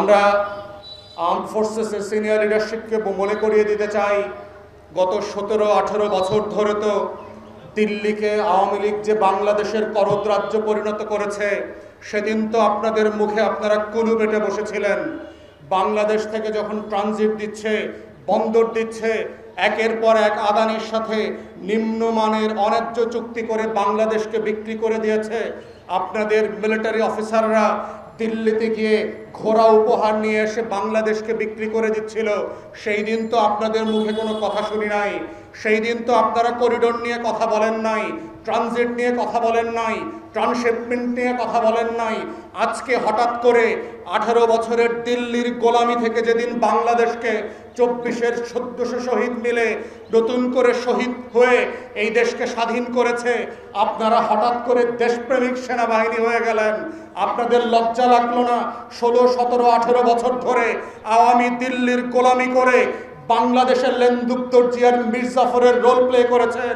আমরা armed ফোর্সেসের senior লিডারশিপকে মনে করিয়ে দিতে চাই, গত 17-18 বছর ধরে তো দিল্লিকে আওয়ামী লীগ যে বাংলাদেশের করদ রাজ্য পরিণত করেছে, সেদিন তো আপনাদের মুখে আপনারা কুলু বেটে বসেছিলেন। বাংলাদেশ থেকে যখন ট্রানজিট দিচ্ছে, বন্দর দিচ্ছে, একের পর এক আদানির সাথে নিম্নমানের অন্যায্য চুক্তি করে বাংলাদেশকে বিক্রি করে দিয়েছে। আপনাদের মিলিটারি অফিসাররা দিল্লিতে গিয়ে ঘোড়া উপহার নিয়ে এসে বাংলাদেশকে বিক্রি করে দিচ্ছিল। সেই দিন তো আপনাদের মুখে কোনো কথা শুনি নাই। সেই দিন তো আপনারা করিডোর নিয়ে কথা বলেন নাই, ট্রানজিট নিয়ে কথা বলেন নাই, ট্রান্সশিপমেন্ট নিয়ে কথা বলেন নাই। আজকে হঠাৎ করে 18 বছরের দিল্লির গোলামি থেকে যেদিন বাংলাদেশকে 24-এর 1400 শহীদ মিলে নতুন করে শহীদ হয়ে এই দেশকে স্বাধীন করেছে, আপনারা হঠাৎ করে দেশপ্রেমিক সেনাবাহিনী হয়ে গেলেন। আপনাদের লজ্জা লাগলো না? 16, 17, 18 বছর ধরে আওয়ামী দিল্লির গোলামি করে বাংলাদেশের লেন্দুপ্তরজি আর মির্জাফরের রোল প্লে করেছেন।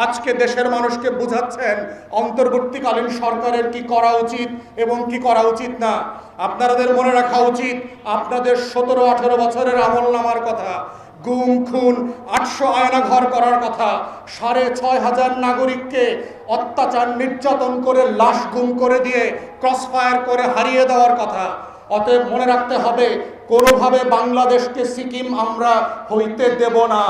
আজকে দেশের মানুষকে বুঝাচ্ছেন অন্তর্বর্তীকালীন সরকারের কি করা উচিত এবং কি করা উচিত না। আপনাদের মনে রাখা উচিত আপনাদের 17-18 বছরের আমলনামার কথা, গুম খুন, 800 আয়নাঘর করার কথা, 6500 নাগরিককে অত্যাচার নির্যাতন করে লাশ গুম করে দিয়ে ক্রসফায়ার করে হারিয়ে দেওয়ার কথা। অতএব মনে রাখতে হবে, কোনোভাবে বাংলাদেশকে সিকিম আমরা হইতে দেব না।